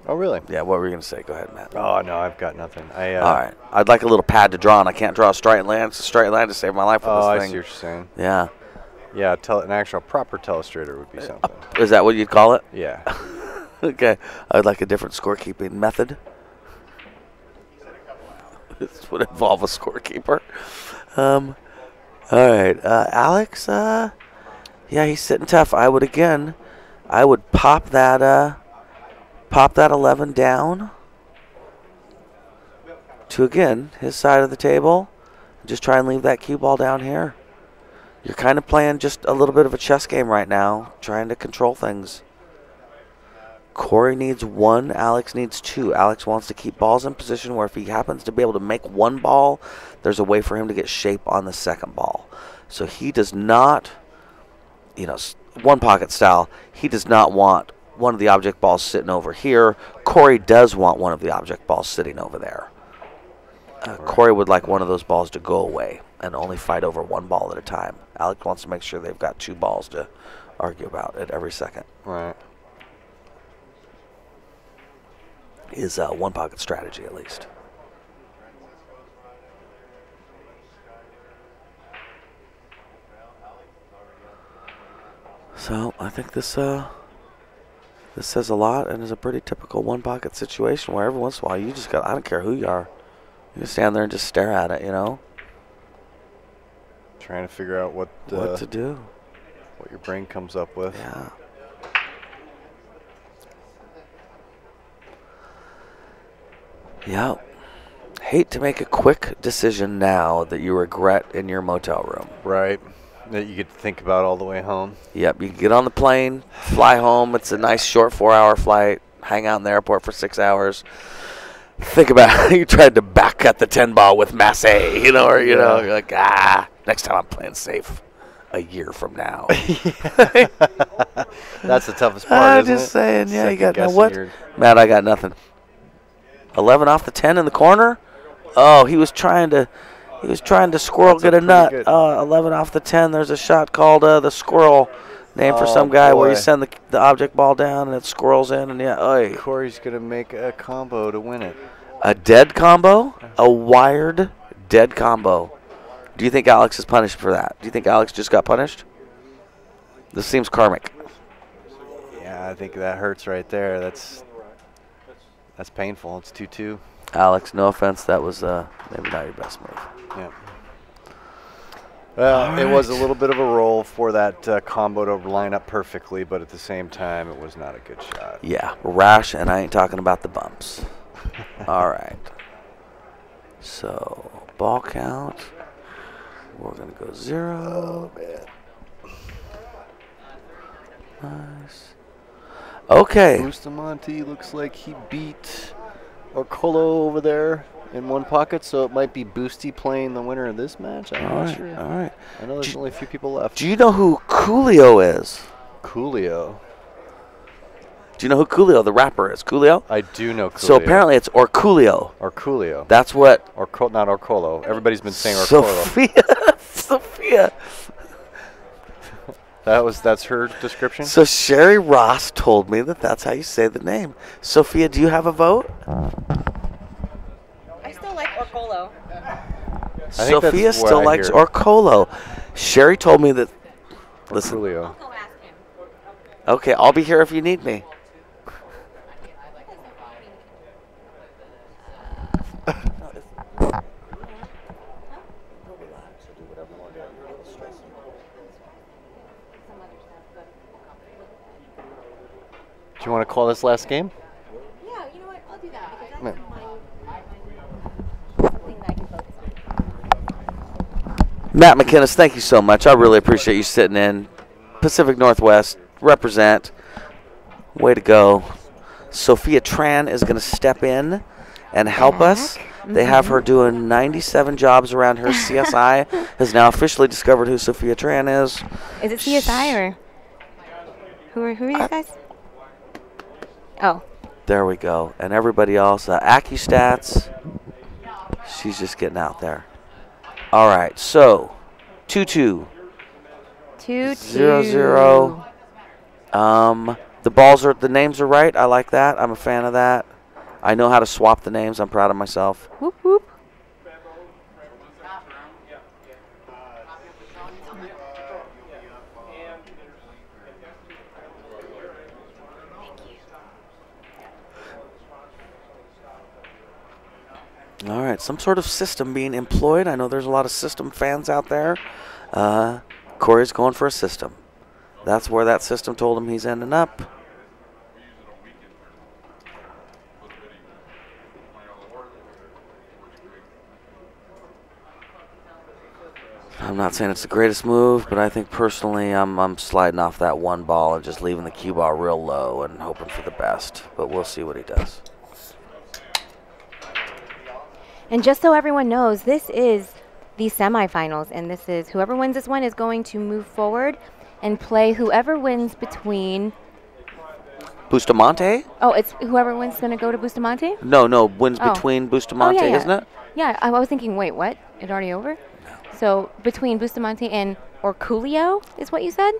Oh, really? Yeah, what were you going to say? Go ahead, Matt. Oh, no, I've got nothing. All right. I'd like a little pad to draw on. I can't draw a straight line. It's a straight line to save my life with Oh, I this see thing. what you're saying. Yeah. Yeah, an actual proper telestrator would be something. Is that what you'd call it? Yeah. Okay. I'd like a different scorekeeping method. This would involve a scorekeeper. All right. Alex, yeah, he's sitting tough. I would pop that 11 down to, again, his side of the table. Just try and leave that cue ball down here. You're kind of playing just a little bit of a chess game right now, trying to control things. Corey needs 1, Alex needs 2. Alex wants to keep balls in position where if he happens to be able to make 1 ball, there's a way for him to get shape on the second ball. So he does not, OnePocket style, he does not want one of the object balls sitting over here. Corey does want one of the object balls sitting over there. Corey would like one of those balls to go away and only fight over 1 ball at a time. Alex wants to make sure they've got 2 balls to argue about at every second. Right. Is OnePocket strategy, at least. So I think this says a lot and is a pretty typical OnePocket situation where every once in a while you just got, I don't care who you are, you can stand there and just stare at it, Trying to figure out what to do. What your brain comes up with. Yeah. Yeah. Hate to make a quick decision now that you regret in your motel room. Right. That you could think about all the way home. Yep, you can get on the plane, fly home. It's a nice short 4-hour flight. Hang out in the airport for 6 hours. Think about how you tried to back at the 10 ball with Masse, you're like, next time I'm playing safe a year from now. That's the toughest part, I'm isn't just it? saying, yeah, you got Second what? guessing Matt, I got nothing. 11 off the 10 in the corner. Oh, he was trying to squirrel That's get a a nut. pretty good- 11 off the 10. There's a shot called the squirrel, named for some guy where you boy. send the object ball down and it squirrels in and oy. Corey's going to make a combo to win it. A dead combo, a wired dead combo. Do you think Alex is punished for that? Do you think Alex just got punished? This seems karmic. Yeah, I think that hurts right there. That's painful. It's 2-2. Alex, no offense, that was maybe not your best move. Yeah. Well, it was a little bit of a roll for that combo to line up perfectly, but at the same time, it was not a good shot. Yeah, rash, and I ain't talking about the bumps. All right. So, ball count. We're going to go 0. Oh, man. Nice. Okay. Bustamante looks like he beat Orcolo over there in OnePocket, so it might be Boosty playing the winner of this match. I'm not sure. All right. I know there's only a few people left. Do you know who Coolio is? Coolio. Do you know who Coolio, the rapper, is? Coolio? I do know Coolio. So apparently it's Orculio. Orculio. That's what. Not Orcolo. Everybody's been saying Orcolo. Sophia. That's her description? So Sherry Ross told me that's how you say the name. Sophia, do you have a vote? I still like Orcolo. Sophia that's what still I likes hear. Orcolo. Sherry told me that. Listen. Orculio. I'll go ask him. Okay, I'll be here if you need me. Do you want to call this last game? Yeah, you know what? I'll do that because Yeah. that's something that I can focus on. Matt McInnes, thank you so much. I really appreciate you sitting in. Pacific Northwest, represent. Way to go. Sophia Tran is going to step in and help us. They have her doing 97 jobs around her. CSI has now officially discovered who Sophia Tran is. Is it CSI or who are these guys? Oh. There we go. And everybody else, AccuStats. She's just getting out there. All right, so 2-2. 2-2. 0-0. The names are right. I like that. I'm a fan of that. I know how to swap the names. I'm proud of myself. Whoop, whoop. All right, some sort of system being employed. I know there's a lot of system fans out there. Corey's going for a system. That's where that system told him he's ending up. I'm not saying it's the greatest move, but I think personally I'm sliding off that one ball and just leaving the cue ball real low and hoping for the best. But we'll see what he does. And just so everyone knows, this is the semifinals, and this is whoever wins this one is going to move forward and play whoever wins between. Bustamante? Oh, it's whoever wins is going to go to Bustamante? No, wins between Bustamante, yeah. isn't it? Yeah, I was thinking, wait, what? It's already over? So between Bustamante and Orculio is what you said?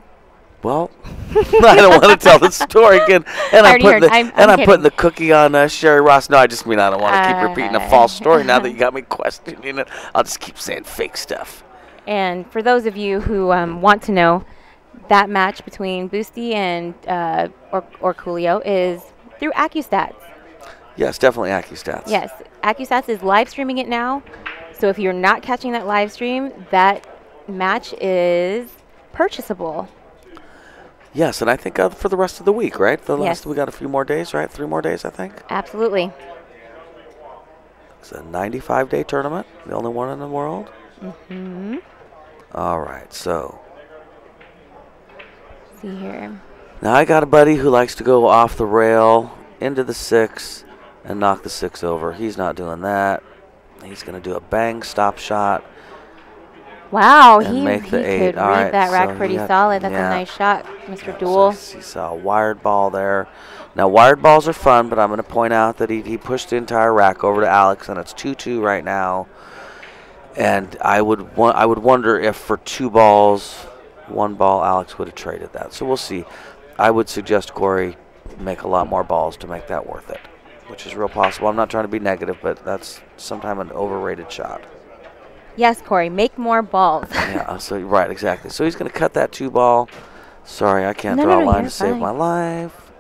Well, I don't want to tell the story again. And I'm putting the cookie on Sherry Ross. No, I just mean I don't want to keep repeating a false story now that you got me questioning it. I'll just keep saying fake stuff. And for those of you who want to know, that match between Boosty and Orculio is through AccuStats. Yes, definitely AccuStats. Yes, AccuStats is live streaming it now. So if you're not catching that live stream, that match is purchasable. Yes, and I think for the rest of the week, right? Yes. We got a few more days, right? 3 more days, I think. Absolutely. It's a 95-day tournament, the only one in the world. Mm-hmm. All right, so. Let's see here. Now I got a buddy who likes to go off the rail into the 6 and knock the 6 over. He's not doing that. He's going to do a bang stop shot. Wow, and he make the 8. could read that rack pretty solid. That's a nice shot, Mr. Deuel. So he saw a wired ball there. Now, wired balls are fun, but I'm going to point out that he pushed the entire rack over to Alex, and it's 2-2 right now. And I would wonder if for 2 balls, 1 ball, Alex would have traded that. So we'll see. I would suggest Corey make a lot more balls to make that worth it, which is real possible. I'm not trying to be negative, but that's sometimes an overrated shot. Yes, Corey, make more balls. Yeah, so right, exactly. So he's going to cut that 2 ball. Sorry, I can't draw a line to save my life.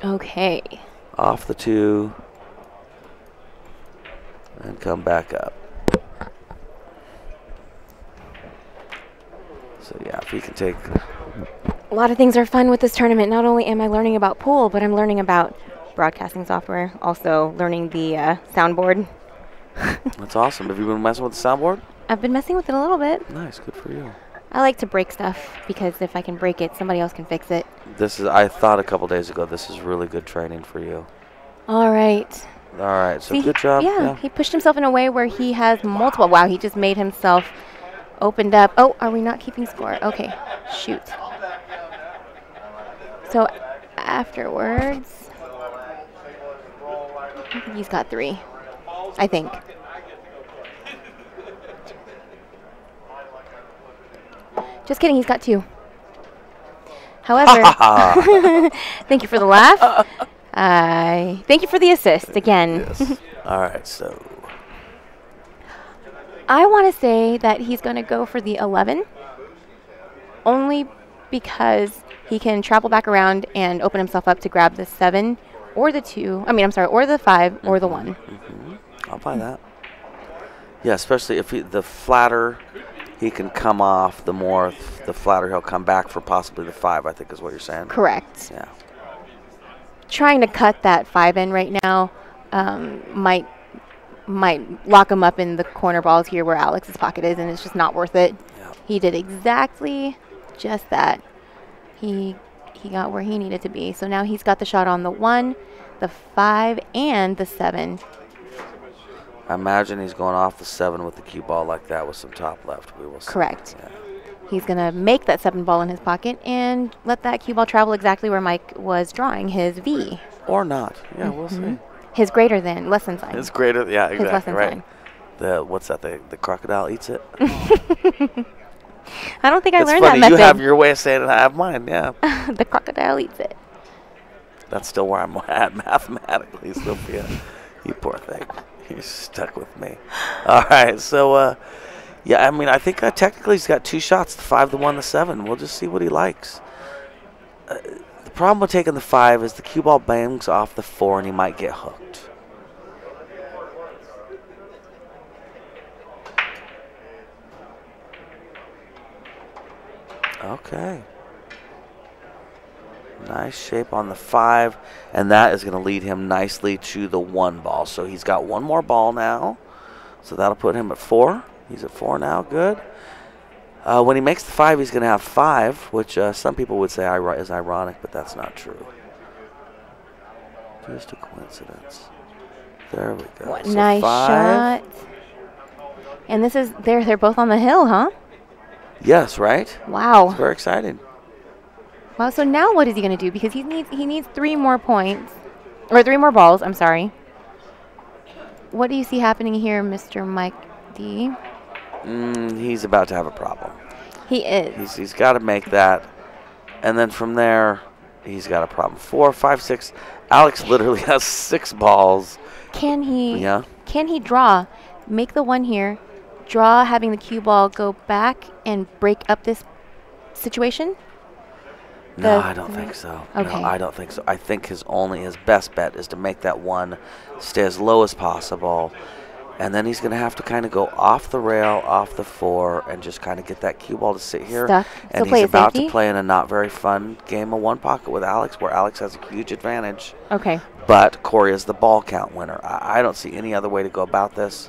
Okay. Off the 2. And come back up. So yeah, if he can take. A lot of things are fun with this tournament. Not only am I learning about pool, but I'm learning about broadcasting software. Also learning the soundboard. That's awesome. Have you been messing with the soundboard? I've been messing with it a little bit. Nice, good for you. I like to break stuff because if I can break it, somebody else can fix it. I thought a couple days ago, this is really good training for you. All right. All right, so See, good job. Yeah, he pushed himself in a way where he has multiple. Wow, he just made himself opened up. Oh, are we not keeping score? Okay, shoot. So afterwards, I think he's got 3. I think. Just kidding, he's got 2. However, thank you for the laugh. Thank you for the assist again. Yes. All right, so. I want to say that he's going to go for the 11, only because he can travel back around and open himself up to grab the 7 or the 2. I mean, I'm sorry, or the 5 or the 1. I'll buy that. Yeah, especially if the flatter he can come off, the more the flatter he'll come back for possibly the 5, I think is what you're saying. Correct. Yeah. Trying to cut that 5 in right now might lock him up in the corner balls here where Alex's pocket is, and it's just not worth it. Yeah. He did exactly just that. He he got where he needed to be. So now he's got the shot on the 1, the 5, and the 7. I imagine he's going off the 7 with the cue ball like that with some top left. We will see. Correct. Yeah. He's going to make that 7 ball in his pocket and let that cue ball travel exactly where Mike was drawing his V. Or not. Yeah, we'll see. His greater than, less than sign. It's greater. Yeah, His less exactly. than Right. sign. What's that? The crocodile eats it. I don't think I It's learned funny. that method. You have your way of saying it. I have mine. Yeah. The crocodile eats it. That's still where I'm at mathematically, Sophia. You poor thing. You're stuck with me. All right. So, yeah, I mean, I think technically he's got 2 shots, the 5, the 1, the 7. We'll just see what he likes. The problem with taking the 5 is the cue ball bangs off the 4 and he might get hooked. Okay. Nice shape on the 5, and that is going to lead him nicely to the 1 ball. So he's got 1 more ball now, so that'll put him at 4. He's at 4 now, good. When he makes the 5, he's going to have 5, which some people would say is ironic, but that's not true. Just a coincidence. There we go. What So nice 5. shot. And this is, they're both on the hill, huh? Yes, right? Wow. It's very exciting. Well, so now what is he going to do? Because he needs 3 more points, or 3 more balls. I'm sorry. What do you see happening here, Mr. Mike D? He's about to have a problem. He is. He's got to make that, and then from there, he's got a problem. 4, 5, 6. Alex literally has 6 balls. Can he? Yeah. Can he draw? Make the 1 here. Draw, having the cue ball go back and break up this situation. No, I don't think so. Okay. No, I don't think so. I think his best bet is to make that 1 stay as low as possible, and then he's going to have to kind of go off the rail, off the 4, and just kind of get that cue ball to sit here. Stuck. And So play he's it about safety? to play in a not very fun game of 1 pocket with Alex, where Alex has a huge advantage. Okay. But Corey is the ball count winner. I don't see any other way to go about this.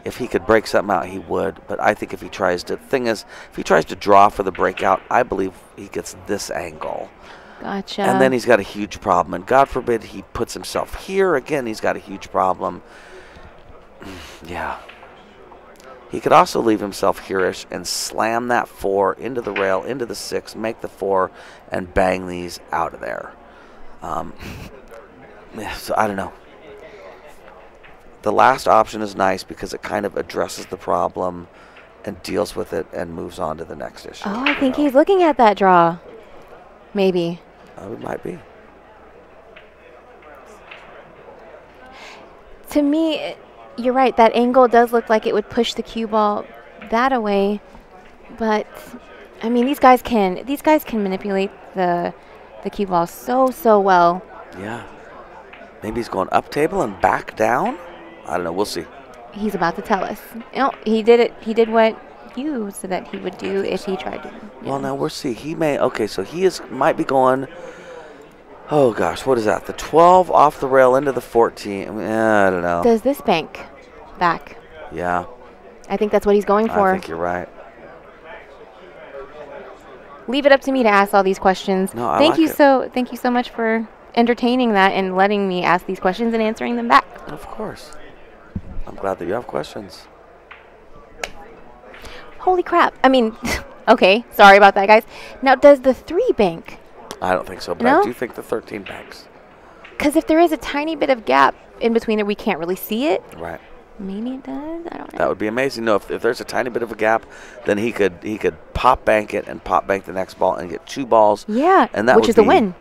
If he could break something out, he would. But I think if he tries to, if he tries to draw for the breakout, I believe he gets this angle. Gotcha. And then he's got a huge problem. And God forbid he puts himself here. Again, he's got a huge problem. Yeah. He could also leave himself here-ish and slam that 4 into the rail, into the 6, make the 4, and bang these out of there. So I don't know. The last option is nice because it kind of addresses the problem and deals with it and moves on to the next issue. Oh, I think he's looking at that draw. Maybe. It might be. To me, you're right. That angle does look like it would push the cue ball that away. But, I mean, these guys can manipulate the cue ball so well. Yeah. Maybe he's going up table and back down? I don't know. We'll see. He's about to tell us. No, he did it. He did what you said that he would do if he tried to. Well, now we'll see. He may. Okay, so he might be going. Oh gosh, what is that? The 12 off the rail into the 14. I mean, I don't know. Does this bank back? Yeah, I think that's what he's going for. I think you're right. Leave it up to me to ask all these questions. No, I thank like you it. Thank you so much for entertaining that and letting me ask these questions and answering them back. Of course. I'm glad that you have questions. Holy crap. I mean, okay, sorry about that, guys. Now, does the 3 bank? I don't think so, but No? I do think the 13 banks. Because if there is a tiny bit of gap in between there, we can't really see it. Right. Maybe it does. I don't know. That would be amazing. No, if there's a tiny bit of a gap, then he could pop bank it and pop bank the next ball and get 2 balls. Yeah, and that which would is the be win.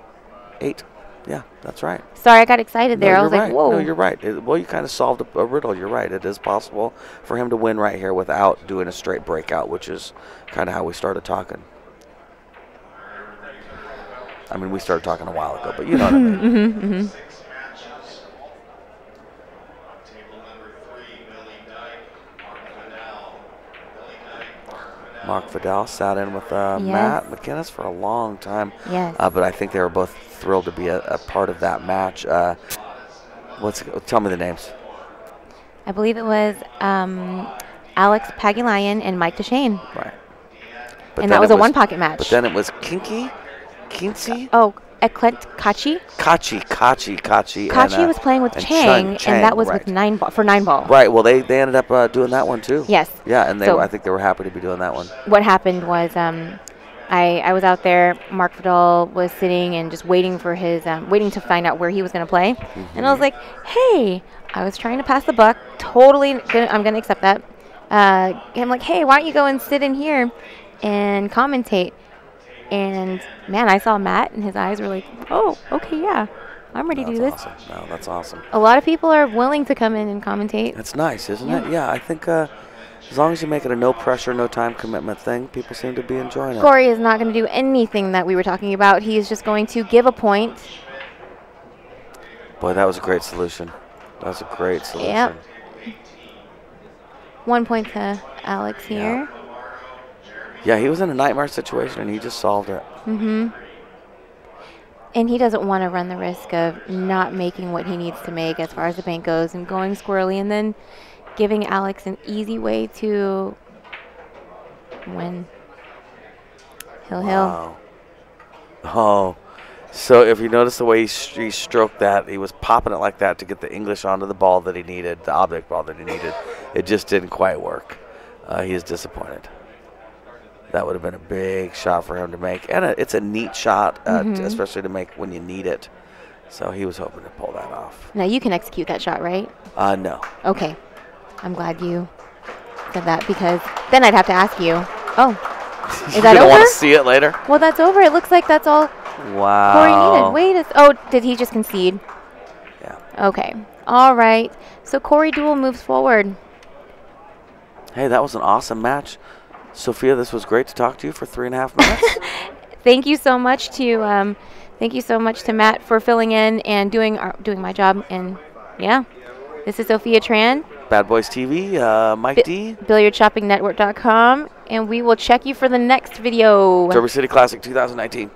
8. Yeah, that's right. Sorry, I got excited there. No, I was you're like, right. whoa. No, you're right. Well, you kind of solved a riddle. You're right. It is possible for him to win right here without doing a straight breakout, which is kind of how we started talking. I mean, we started talking a while ago, but you know what I mean. Mark Vidal sat in with Matt McInnes for a long time. Yes. But I think they were both thrilled to be a part of that match. Tell me the names. I believe it was Alex Pagulayan and Mike DeShane. Right. And that was a 1-pocket match. But then it was Kinky Kinsey? Oh, Eklet Kachi. Kachi. Kachi was playing with and Chang, and that was right. with 9-ball for 9-ball. Right. Well, they ended up doing that one too. Yes. Yeah, and So I think they were happy to be doing that one. what happened was I was out there. Mark Vidal was sitting and just waiting for his waiting to find out where he was going to play. And I was like, hey, I was trying to pass the buck. I'm going to accept that. I'm like, hey, why don't you go and sit in here and commentate? And man, I saw Matt and his eyes were like, oh, okay, yeah, I'm ready to do this. Awesome. No, that's awesome. A lot of people are willing to come in and commentate. That's nice, isn't it? Yeah, I think as long as you make it a no pressure, no time commitment thing, people seem to be enjoying it. Corey is not going to do anything that we were talking about. He is just going to give a point. Boy, that was a great solution. That was a great solution. Yep. 1 point to Alex here. Yeah, he was in a nightmare situation, and he just solved it. Mm-hmm. And he doesn't want to run the risk of not making what he needs to make as far as the bank goes and going squirrely and then giving Alex an easy way to win. Wow. Oh, so if you notice the way he stroked that, he was popping it like that to get the English onto the ball that he needed, the object ball that he needed. It just didn't quite work. He is disappointed. That would have been a big shot for him to make. And it's a neat shot, especially to make when you need it. So he was hoping to pull that off. Now you can execute that shot, right? No. Okay. I'm glad you said that because then I'd have to ask you, oh, is that You don't over? want to see it later? Well, that's over. It looks like that's all Wow. Corey needed. Did he just concede? Yeah. Okay. All right. So Corey Deuel moves forward. Hey, that was an awesome match. Sophia, this was great to talk to you for 3.5 minutes. Thank you so much to Matt for filling in and doing my job. And yeah, this is Sophia Tran, Bad Boys TV, Mike D. BilliardShoppingNetwork.com, and we will check you for the next video. Derby City Classic 2019.